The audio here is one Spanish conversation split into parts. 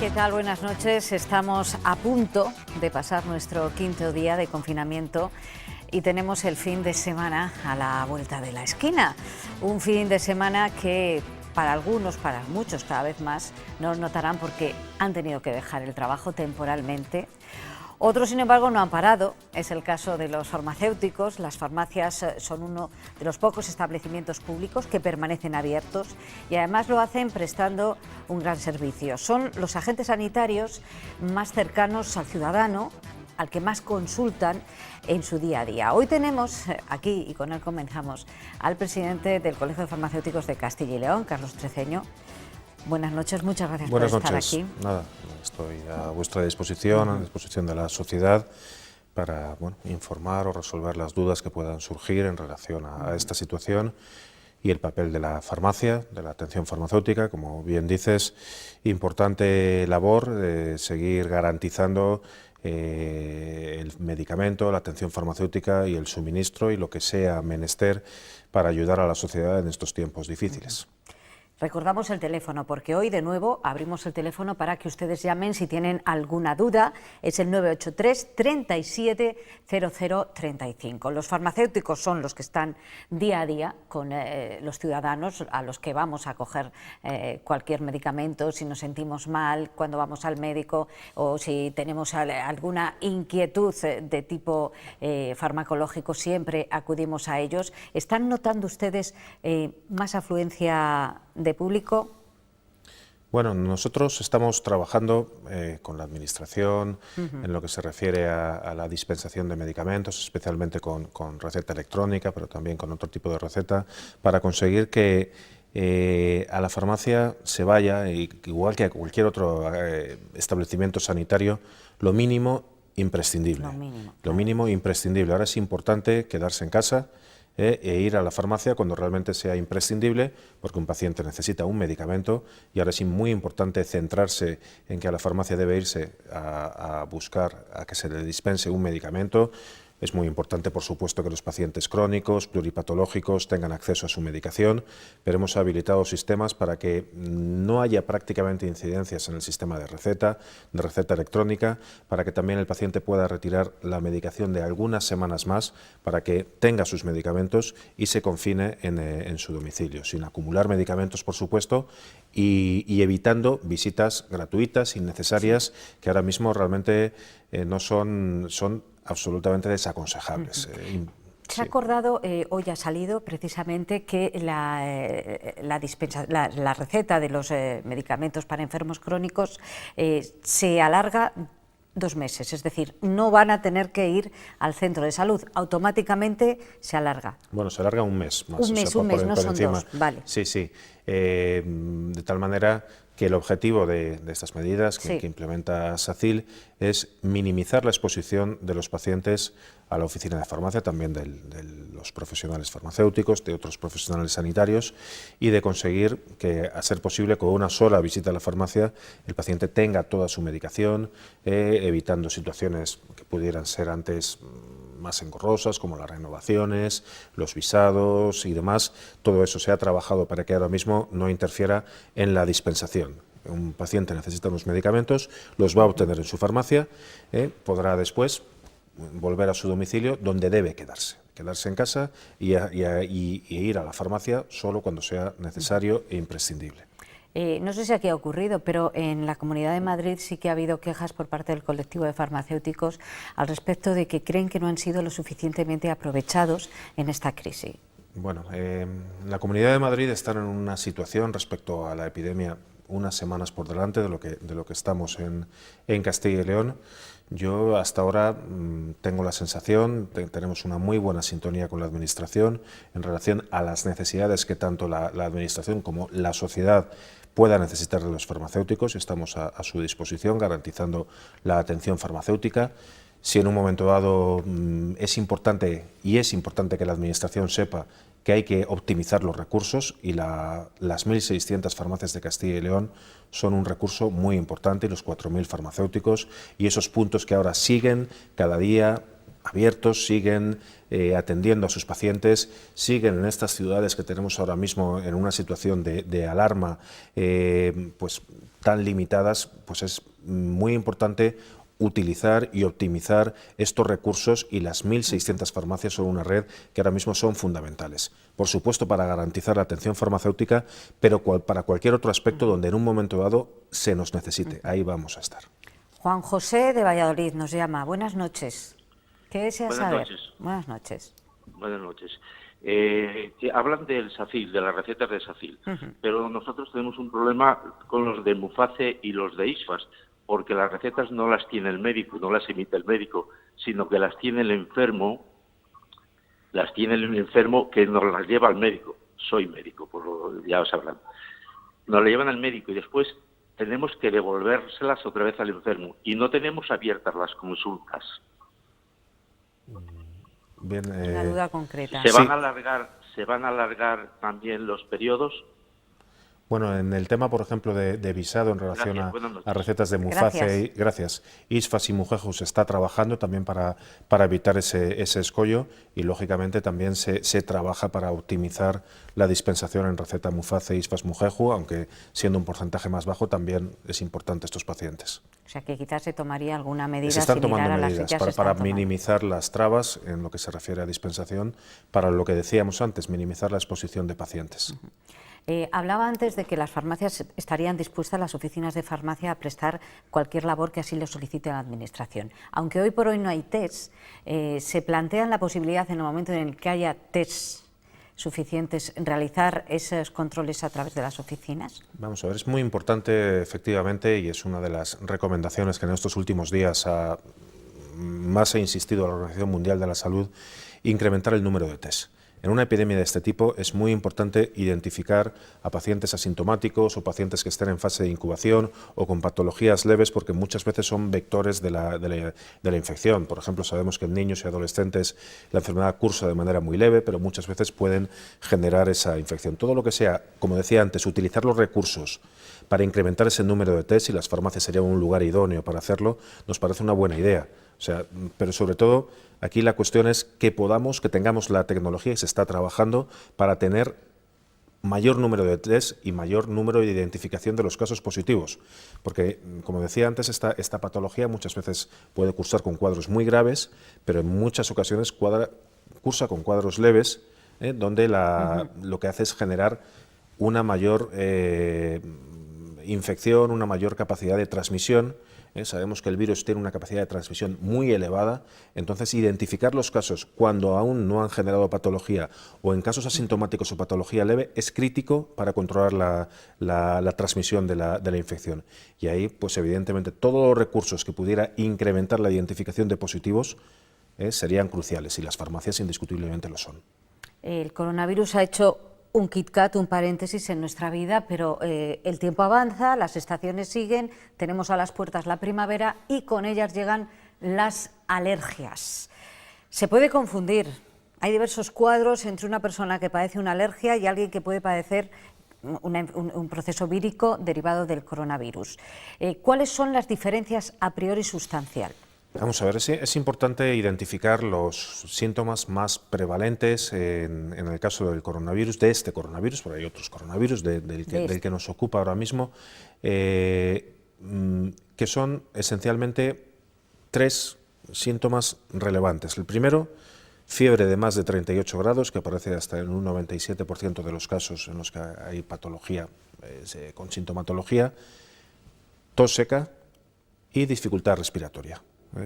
¿qué tal? Buenas noches. Estamos a punto de pasar nuestro quinto día de confinamiento y tenemos el fin de semana a la vuelta de la esquina. Un fin de semana que para algunos, para muchos cada vez más, no notarán porque han tenido que dejar el trabajo temporalmente. Otros, sin embargo, no han parado. Es el caso de los farmacéuticos. Las farmacias son uno de los pocos establecimientos públicos que permanecen abiertos y además lo hacen prestando un gran servicio. Son los agentes sanitarios más cercanos al ciudadano, al que más consultan en su día a día. Hoy tenemos aquí, y con él comenzamos, al presidente del Colegio de Farmacéuticos de Castilla y León, Carlos Treceño. Buenas noches, muchas gracias por estar aquí. Nada, estoy a vuestra disposición, a disposición de la sociedad, para informar o resolver las dudas que puedan surgir en relación a esta situación y el papel de la farmacia, de la atención farmacéutica. Como bien dices, importante labor de seguir garantizando el medicamento, la atención farmacéutica y el suministro y lo que sea menester para ayudar a la sociedad en estos tiempos difíciles. Recordamos el teléfono, porque hoy de nuevo abrimos el teléfono para que ustedes llamen si tienen alguna duda. Es el 983 37 00 35. Los farmacéuticos son los que están día a día con los ciudadanos a los que vamos a coger cualquier medicamento, si nos sentimos mal, cuando vamos al médico o si tenemos alguna inquietud de tipo farmacológico, siempre acudimos a ellos. ¿Están notando ustedes más afluencia de público? Bueno, nosotros estamos trabajando con la Administración en lo que se refiere a la dispensación de medicamentos, especialmente con receta electrónica, pero también con otro tipo de receta, para conseguir que a la farmacia se vaya, igual que a cualquier otro establecimiento sanitario, lo mínimo imprescindible. Lo mínimo imprescindible. Ahora es importante quedarse en casa e ir a la farmacia cuando realmente sea imprescindible, porque un paciente necesita un medicamento y ahora es muy importante centrarse en que a la farmacia debe irse a buscar a que se le dispense un medicamento. Es muy importante, por supuesto, que los pacientes crónicos, pluripatológicos, tengan acceso a su medicación, pero hemos habilitado sistemas para que no haya prácticamente incidencias en el sistema de receta electrónica, para que también el paciente pueda retirar la medicación de algunas semanas más, para que tenga sus medicamentos y se confine en su domicilio, sin acumular medicamentos, por supuesto, y evitando visitas gratuitas, innecesarias, que ahora mismo realmente no son absolutamente desaconsejables. Se ha acordado, hoy ha salido precisamente que la receta de los medicamentos para enfermos crónicos se alarga 2 meses, es decir, no van a tener que ir al centro de salud, automáticamente se alarga. Bueno, se alarga un mes más. Un mes, no son 2, vale. Sí, sí, de tal manera que el objetivo de estas medidas que implementa SACIL es minimizar la exposición de los pacientes a la oficina de farmacia, también de los profesionales farmacéuticos, de otros profesionales sanitarios, y de conseguir que, a ser posible, con una sola visita a la farmacia, el paciente tenga toda su medicación, evitando situaciones que pudieran ser antes más engorrosas, como las renovaciones, los visados y demás. Todo eso se ha trabajado para que ahora mismo no interfiera en la dispensación. Un paciente necesita unos medicamentos, los va a obtener en su farmacia, podrá después volver a su domicilio donde debe quedarse en casa y ir a la farmacia solo cuando sea necesario e imprescindible. No sé si aquí ha ocurrido, pero en la Comunidad de Madrid sí que ha habido quejas por parte del colectivo de farmacéuticos al respecto de que creen que no han sido lo suficientemente aprovechados en esta crisis. Bueno, la Comunidad de Madrid está en una situación respecto a la epidemia unas semanas por delante de lo que estamos en Castilla y León. Yo hasta ahora tengo la sensación, tenemos una muy buena sintonía con la Administración en relación a las necesidades que tanto la Administración como la sociedad pueda necesitar de los farmacéuticos. Estamos a su disposición garantizando la atención farmacéutica. Si en un momento dado es importante que la Administración sepa que hay que optimizar los recursos y las 1.600 farmacias de Castilla y León son un recurso muy importante y los 4.000 farmacéuticos y esos puntos que ahora siguen cada día abiertos, siguen atendiendo a sus pacientes, siguen en estas ciudades que tenemos ahora mismo en una situación de alarma pues tan limitadas, pues es muy importante utilizar y optimizar estos recursos, y las 1.600 farmacias son una red que ahora mismo son fundamentales. Por supuesto, para garantizar la atención farmacéutica, pero para cualquier otro aspecto donde en un momento dado se nos necesite. Ahí vamos a estar. Juan José de Valladolid nos llama. Buenas noches. ¿Qué desea saber? Buenas noches. Buenas noches. Hablan del SACIL, de las recetas de SACIL, pero nosotros tenemos un problema con los de Muface y los de ISFAS, porque las recetas no las tiene el médico, no las emite el médico, sino que las tiene el enfermo, que nos las lleva al médico. Soy médico, ya os sabrán. Nos la llevan al médico y después tenemos que devolvérselas otra vez al enfermo, y no tenemos abiertas las consultas. Bien, una duda concreta. ¿Se van a alargar también los periodos? Bueno, en el tema, por ejemplo, de visado en relación a recetas de Muface, ISFAS y Mujeju, se está trabajando también para evitar ese escollo, y lógicamente también se trabaja para optimizar la dispensación en receta Muface, ISFAS, Mujeju, aunque siendo un porcentaje más bajo también es importante estos pacientes. O sea que quizás se tomaría alguna medida se están similar tomando a las medidas que ya para minimizar las trabas en lo que se refiere a dispensación, para lo que decíamos antes, minimizar la exposición de pacientes. Hablaba antes de que las farmacias estarían dispuestas, las oficinas de farmacia, a prestar cualquier labor que así lo solicite la Administración. Aunque hoy por hoy no hay test, se plantean la posibilidad, en el momento en el que haya test suficientes, realizar esos controles a través de las oficinas. Vamos a ver, es muy importante, efectivamente, y es una de las recomendaciones que en estos últimos días más ha insistido la Organización Mundial de la Salud, incrementar el número de test. En una epidemia de este tipo es muy importante identificar a pacientes asintomáticos o pacientes que estén en fase de incubación o con patologías leves, porque muchas veces son vectores de la infección. Por ejemplo, sabemos que en niños y adolescentes la enfermedad cursa de manera muy leve, pero muchas veces pueden generar esa infección. Todo lo que sea, como decía antes, utilizar los recursos para incrementar ese número de test, y las farmacias serían un lugar idóneo para hacerlo, nos parece una buena idea. O sea, pero sobre todo aquí la cuestión es que tengamos la tecnología, y se está trabajando para tener mayor número de test y mayor número de identificación de los casos positivos, porque, como decía antes, esta patología muchas veces puede cursar con cuadros muy graves, pero en muchas ocasiones cursa con cuadros leves, donde lo que hace es generar una mayor infección, una mayor capacidad de transmisión. Sabemos que el virus tiene una capacidad de transmisión muy elevada, entonces identificar los casos cuando aún no han generado patología o en casos asintomáticos o patología leve es crítico para controlar la transmisión de la infección. Y ahí, pues evidentemente, todos los recursos que pudiera incrementar la identificación de positivos serían cruciales, y las farmacias indiscutiblemente lo son. El coronavirus ha hecho un KitKat, un paréntesis en nuestra vida, pero el tiempo avanza, las estaciones siguen, tenemos a las puertas la primavera y con ellas llegan las alergias. Se puede confundir, hay diversos cuadros entre una persona que padece una alergia y alguien que puede padecer un proceso vírico derivado del coronavirus. ¿Cuáles son las diferencias a priori sustanciales? Vamos a ver, es importante identificar los síntomas más prevalentes en el caso del coronavirus, de este coronavirus, porque hay otros coronavirus del que nos ocupa ahora mismo, que son esencialmente 3 síntomas relevantes. El primero, fiebre de más de 38 grados, que aparece hasta en un 97% de los casos en los que hay patología con sintomatología, tos seca y dificultad respiratoria,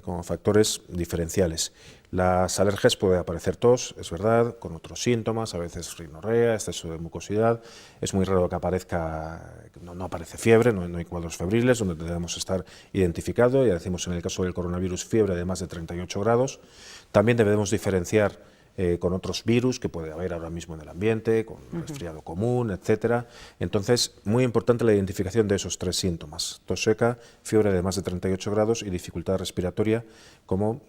como factores diferenciales. Las alergias puede aparecer tos, es verdad, con otros síntomas, a veces rinorrea, exceso de mucosidad. Es muy raro que aparezca, no aparece fiebre, no hay cuadros febriles donde debemos estar identificado. Ya decimos en el caso del coronavirus, fiebre de más de 38 grados. También debemos diferenciar con otros virus que puede haber ahora mismo en el ambiente, con resfriado común, etcétera. Entonces, muy importante la identificación de esos 3 síntomas: tos seca, fiebre de más de 38 grados y dificultad respiratoria como,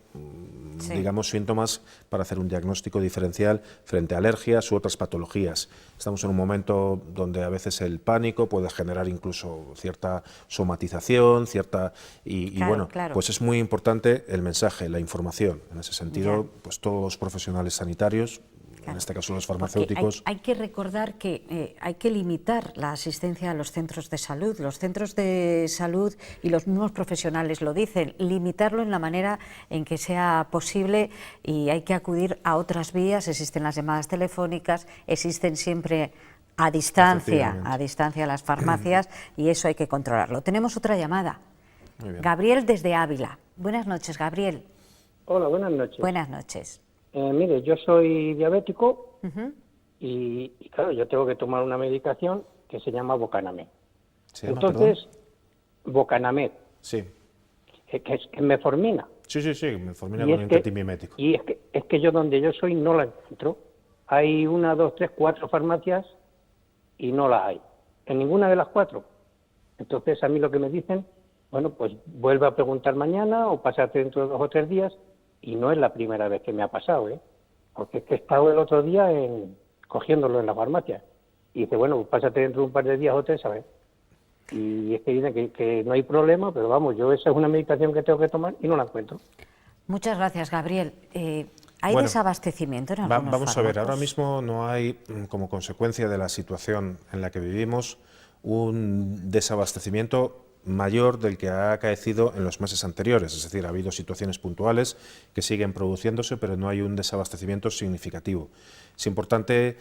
digamos, síntomas para hacer un diagnóstico diferencial frente a alergias u otras patologías. Estamos en un momento donde a veces el pánico puede generar incluso cierta somatización, pues es muy importante el mensaje, la información. En ese sentido, pues todos los profesionales sanitarios, en este caso los farmacéuticos. Hay que recordar que hay que limitar la asistencia a los centros de salud. Los centros de salud y los mismos profesionales lo dicen, limitarlo en la manera en que sea posible, y hay que acudir a otras vías. Existen las llamadas telefónicas, existen siempre a distancia las farmacias, y eso hay que controlarlo. Tenemos otra llamada. Gabriel desde Ávila. Buenas noches, Gabriel. Hola, buenas noches. Buenas noches. Mire, yo soy diabético y claro, yo tengo que tomar una medicación que se llama Bocanamed. Entonces, Bocanamed. Sí. Que es metformina. Sí, metformina con antimimético. Y es que yo donde yo soy no la encuentro. Hay 1, 2, 3, 4 farmacias y no la hay. En ninguna de las 4. Entonces, a mí lo que me dicen, bueno, pues vuelve a preguntar mañana o pásate dentro de 2 o 3 días. Y no es la primera vez que me ha pasado, porque es que he estado el otro día cogiéndolo en la farmacia. Y dice, bueno, pues pásate dentro de un par de días o 3, ¿sabes? Y es que dicen que no hay problema, pero vamos, yo esa es una medicación que tengo que tomar y no la encuentro. Muchas gracias, Gabriel. ¿Hay desabastecimiento en algunos Vamos a ver, fármacos? ahora mismo no hay, como consecuencia de la situación en la que vivimos, un desabastecimiento mayor del que ha acaecido en los meses anteriores. Es decir, ha habido situaciones puntuales que siguen produciéndose, pero no hay un desabastecimiento significativo. Es importante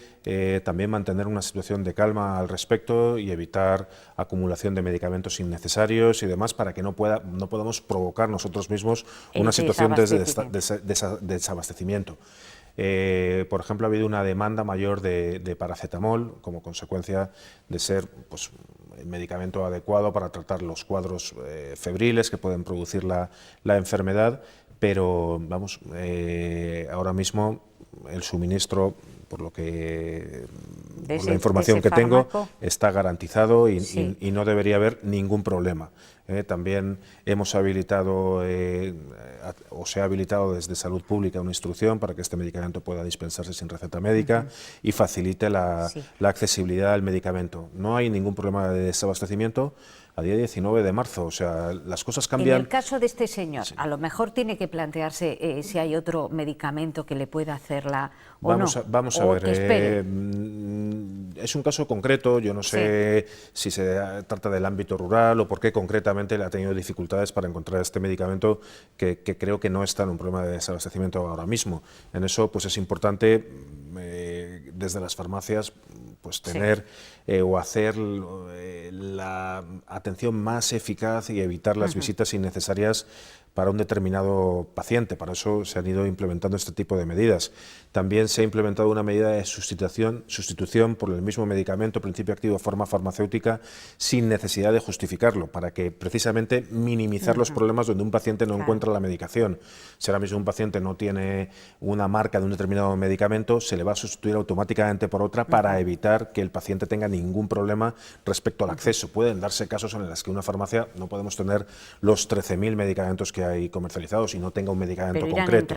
también mantener una situación de calma al respecto y evitar acumulación de medicamentos innecesarios y demás, para que no podamos provocar nosotros mismos una situación de desabastecimiento. Por ejemplo, ha habido una demanda mayor de paracetamol como consecuencia de ser, pues, el medicamento adecuado para tratar los cuadros febriles que pueden producir la enfermedad, pero vamos, ahora mismo el suministro, por lo que la información que tengo, está garantizado y no debería haber ningún problema. También hemos habilitado o se ha habilitado desde Salud Pública una instrucción para que este medicamento pueda dispensarse sin receta médica y facilite la accesibilidad al medicamento. No hay ningún problema de desabastecimiento a día 19 de marzo, o sea, las cosas cambian. En el caso de este señor, a lo mejor tiene que plantearse si hay otro medicamento que le pueda hacerla o no. Vamos a ver, es un caso concreto, yo no sé si se trata del ámbito rural o por qué concretamente le ha tenido dificultades para encontrar este medicamento, que creo que no está en un problema de desabastecimiento ahora mismo. En eso, pues es importante desde las farmacias, pues tener o hacer la atención más eficaz y evitar las visitas innecesarias para un determinado paciente. Para eso se han ido implementando este tipo de medidas. También se ha implementado una medida de sustitución por el mismo medicamento, principio activo, forma farmacéutica, sin necesidad de justificarlo, para que precisamente minimizar los problemas donde un paciente no encuentra la medicación. Si ahora mismo un paciente no tiene una marca de un determinado medicamento, se le va a sustituir automáticamente por otra para evitar que el paciente tenga ningún problema respecto al acceso. Pueden darse casos en los que una farmacia no podemos tener los 13.000 medicamentos que hay comercializados y no tenga un medicamento concreto.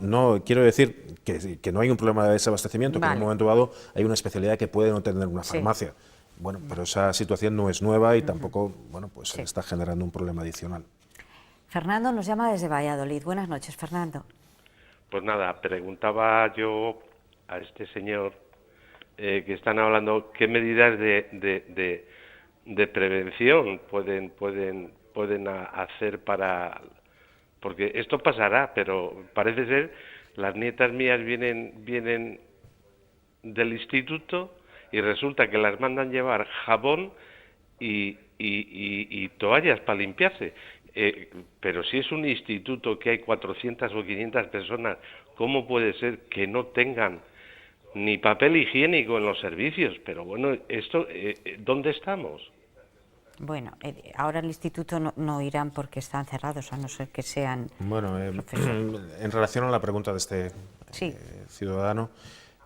No, quiero decir que no hay un problema de desabastecimiento, que en un momento dado hay una especialidad que puede no tener una farmacia. Bueno, pero esa situación no es nueva y tampoco, bueno, pues se está generando un problema adicional. Fernando nos llama desde Valladolid. Buenas noches, Fernando. Pues nada, preguntaba yo a este señor que están hablando qué medidas de prevención pueden hacer para... Porque esto pasará, pero parece ser, las nietas mías vienen del instituto y resulta que las mandan llevar jabón y toallas para limpiarse. Pero si es un instituto que hay 400 o 500 personas, ¿cómo puede ser que no tengan ni papel higiénico en los servicios? Pero bueno, esto, ¿dónde estamos? Bueno, ahora el instituto no irán porque están cerrados, a no ser que sean Bueno, en relación a la pregunta de este Sí. ciudadano,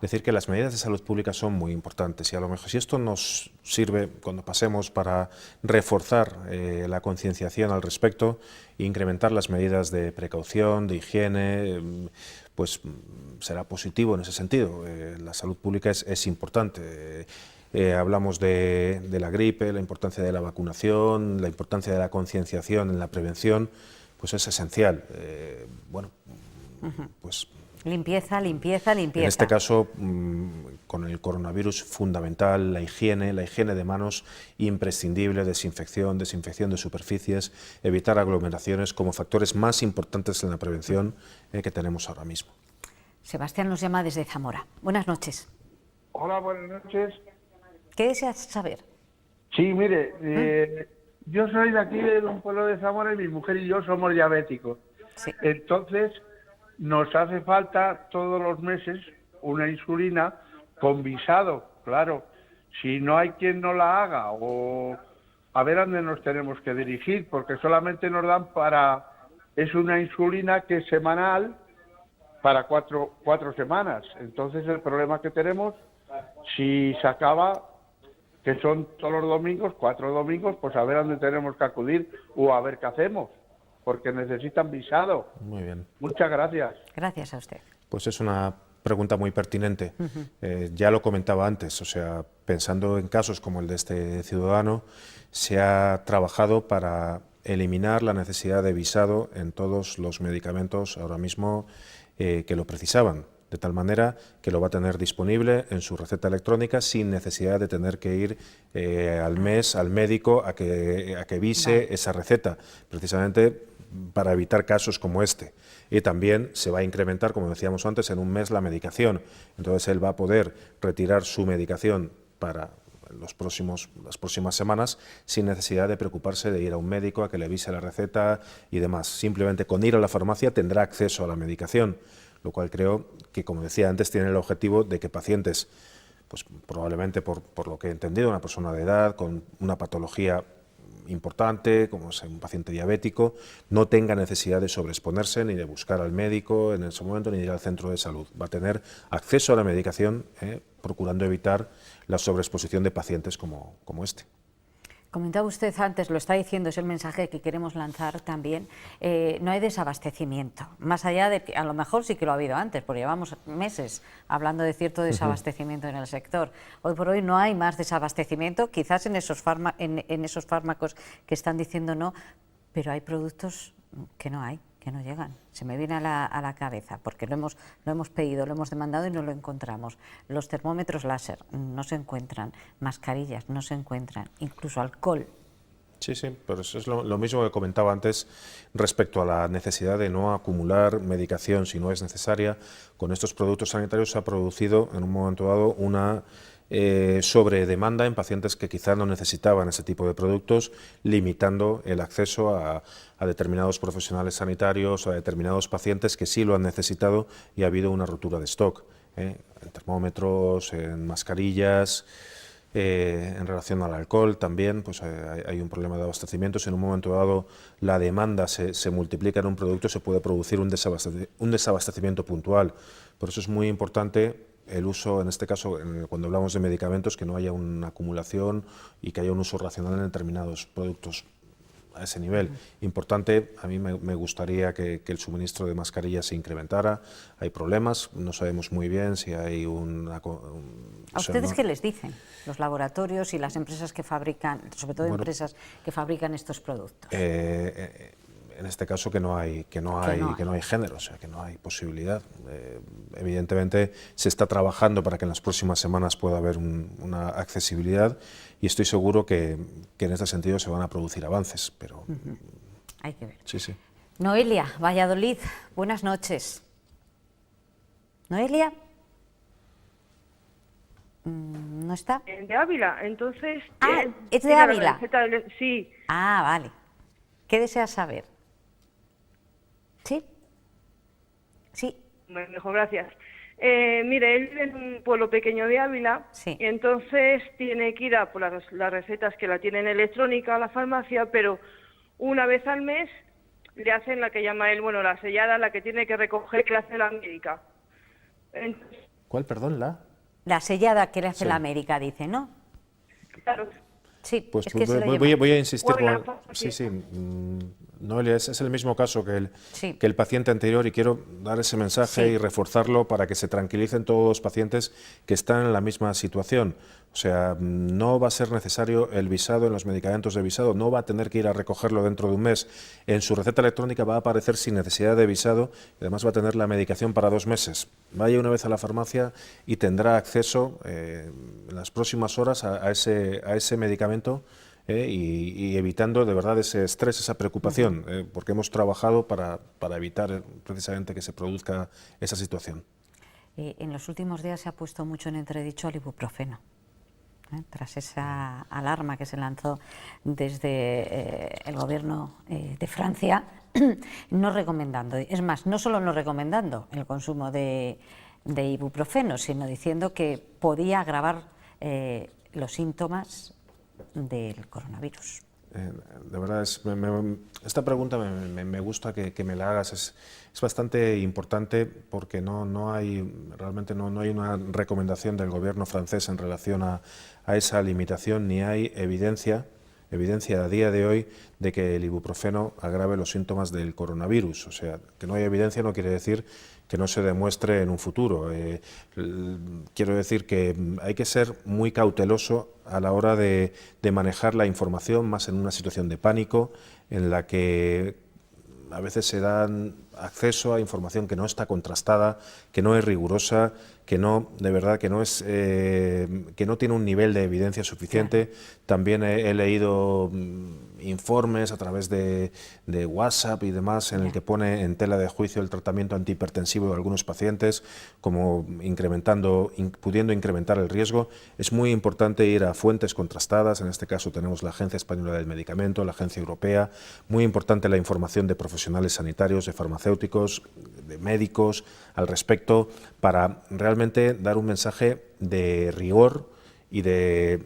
decir que las medidas de salud pública son muy importantes y a lo mejor si esto nos sirve cuando pasemos para reforzar la concienciación al respecto e incrementar las medidas de precaución, de higiene, pues será positivo en ese sentido. La salud pública es importante. Hablamos de la gripe, la importancia de la vacunación, la importancia de la concienciación en la prevención, pues es esencial. Bueno, pues Limpieza, limpieza, limpieza. en este caso, con el coronavirus, fundamental la higiene de manos, imprescindible, desinfección de superficies, evitar aglomeraciones como factores más importantes en la prevención que tenemos ahora mismo. Sebastián nos llama desde Zamora. Buenas noches. Hola, buenas noches. ¿Qué deseas saber? Sí, mire, yo soy de aquí, de un pueblo de Zamora, y mi mujer y yo somos diabéticos. Sí. Entonces, nos hace falta todos los meses una insulina con visado, claro. Si no hay quien nos la haga, o a ver a dónde nos tenemos que dirigir, porque solamente nos dan es una insulina que es semanal para cuatro semanas. Entonces, el problema que tenemos, si se acaba, que son todos los domingos, 4 domingos, pues a ver a dónde tenemos que acudir o a ver qué hacemos, porque necesitan visado. Muy bien. Muchas gracias. Gracias a usted. Pues es una pregunta muy pertinente. Ya lo comentaba antes, o sea, pensando en casos como el de este ciudadano, se ha trabajado para eliminar la necesidad de visado en todos los medicamentos ahora mismo que lo precisaban, de tal manera que lo va a tener disponible en su receta electrónica sin necesidad de tener que ir al mes al médico a que vise esa receta, precisamente para evitar casos como este. Y también se va a incrementar, como decíamos antes, en un mes la medicación. Entonces él va a poder retirar su medicación para las próximas semanas sin necesidad de preocuparse de ir a un médico a que le avise la receta y demás. Simplemente con ir a la farmacia tendrá acceso a la medicación, lo cual creo que, como decía antes, tiene el objetivo de que pacientes, pues probablemente por lo que he entendido, una persona de edad con una patología importante, como es un paciente diabético, no tenga necesidad de sobreexponerse ni de buscar al médico en ese momento ni de ir al centro de salud. Va a tener acceso a la medicación, procurando evitar la sobreexposición de pacientes como este. Comentaba usted antes, lo está diciendo, es el mensaje que queremos lanzar también, no hay desabastecimiento, más allá de que a lo mejor sí que lo ha habido antes, porque llevamos meses hablando de cierto desabastecimiento en el sector. Hoy por hoy no hay más desabastecimiento, quizás en esos fármacos que están diciendo no, pero hay productos que no hay, que no llegan. Se me viene a la cabeza, porque lo hemos pedido, lo hemos demandado y no lo encontramos. Los termómetros láser no se encuentran, mascarillas no se encuentran, incluso alcohol. Sí, pero eso es lo mismo que comentaba antes respecto a la necesidad de no acumular medicación si no es necesaria. Con estos productos sanitarios se ha producido en un momento dado una sobredemanda en pacientes que quizá no necesitaban ese tipo de productos, limitando el acceso a determinados profesionales sanitarios, a determinados pacientes que sí lo han necesitado y ha habido una rotura de stock, en termómetros, en mascarillas. En relación al alcohol también pues hay un problema de abastecimiento. Si en un momento dado la demanda se multiplica en un producto, se puede producir un desabastecimiento puntual. Por eso es muy importante el uso, en este caso, cuando hablamos de medicamentos, que no haya una acumulación y que haya un uso racional en determinados productos a ese nivel. Importante, a mí me gustaría que el suministro de mascarillas se incrementara. Hay problemas, no sabemos muy bien si hay ¿A ustedes qué les dicen los laboratorios y las empresas que fabrican, sobre todo empresas que fabrican estos productos? En este caso que no hay género, o sea, que no hay posibilidad. Evidentemente se está trabajando para que en las próximas semanas pueda haber una accesibilidad y estoy seguro que en este sentido se van a producir avances, pero hay que ver. Sí. Noelia, Valladolid, buenas noches. ¿Noelia? ¿No está? De Ávila, entonces... ¿es de Ávila? Sí. Ah, vale. ¿Qué deseas saber? ¿Sí? Sí. Mejor, gracias. Mire, él vive en un pueblo pequeño de Ávila, sí. Y entonces tiene que ir a por las recetas que la tienen electrónica a la farmacia, pero una vez al mes le hacen la que llama él, la sellada, la que tiene que recoger, que hace la médica. ¿Cuál, perdón, La sellada que le hace Sí. la América, dice, ¿no? Claro. Sí, Pues es que se lo voy lleva. a insistir Bueno, con... Sí, sí, Noelia, es el mismo caso Sí. que el paciente anterior y quiero dar ese mensaje Sí. y reforzarlo para que se tranquilicen todos los pacientes que están en la misma situación. O sea, no va a ser necesario el visado en los medicamentos de visado, no va a tener que ir a recogerlo dentro de un mes. En su receta electrónica va a aparecer sin necesidad de visado y además va a tener la medicación para 2 meses. Vaya una vez a la farmacia y tendrá acceso en las próximas horas a ese medicamento y evitando de verdad ese estrés, esa preocupación, porque hemos trabajado para evitar precisamente que se produzca esa situación. En los últimos días se ha puesto mucho en entredicho el ibuprofeno. Tras esa alarma que se lanzó desde el gobierno de Francia, no recomendando, es más, no solo no recomendando el consumo de ibuprofeno, sino diciendo que podía agravar los síntomas del coronavirus. De verdad, esta pregunta me gusta que me la hagas. Es bastante importante porque realmente no hay una recomendación del gobierno francés en relación a esa limitación, ni hay evidencia a día de hoy de que el ibuprofeno agrave los síntomas del coronavirus. O sea, que no hay evidencia no quiere decir que no se demuestre en un futuro. Quiero decir que hay que ser muy cauteloso a la hora de manejar la información, más en una situación de pánico, en la que a veces se dan acceso a información que no está contrastada, que no es rigurosa, que no, de verdad, que no tiene un nivel de evidencia suficiente. Claro. También he leído informes a través de WhatsApp y demás en el que pone en tela de juicio el tratamiento antihipertensivo de algunos pacientes, como pudiendo incrementar el riesgo. Es muy importante ir a fuentes contrastadas. En este caso tenemos la Agencia Española del Medicamento, la Agencia Europea. Muy importante la información de profesionales sanitarios, de farmacéuticos, de médicos al respecto, para realmente dar un mensaje de rigor y de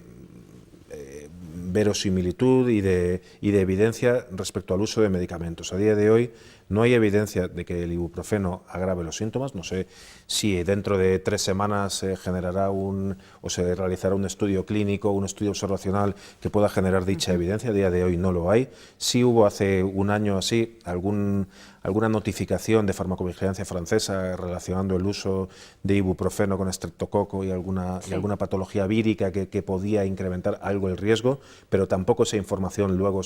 verosimilitud y de evidencia respecto al uso de medicamentos. A día de hoy no hay evidencia de que el ibuprofeno agrave los síntomas. No sé si dentro de 3 semanas se generará o se realizará un estudio clínico, un estudio observacional que pueda generar dicha evidencia. A día de hoy no lo hay. Sí hubo hace un año así alguna notificación de farmacovigilancia francesa relacionando el uso de ibuprofeno con estreptococo y alguna patología vírica que podía incrementar algo el riesgo, pero tampoco esa información luego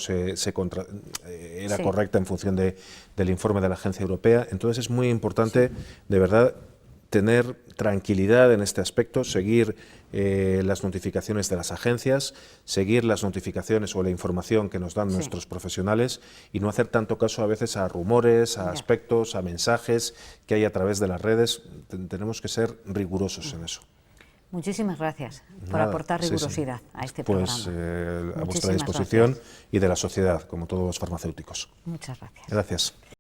era correcta en función del informe de la Agencia Europea. Entonces es muy importante, de verdad, tener tranquilidad en este aspecto, seguir las notificaciones de las agencias, seguir las notificaciones o la información que nos dan nuestros profesionales y no hacer tanto caso a veces a rumores, a aspectos, a mensajes que hay a través de las redes. Tenemos que ser rigurosos en eso. Muchísimas gracias por aportar rigurosidad a este programa. A vuestra disposición y de la sociedad, como todos los farmacéuticos. Muchas gracias. Gracias.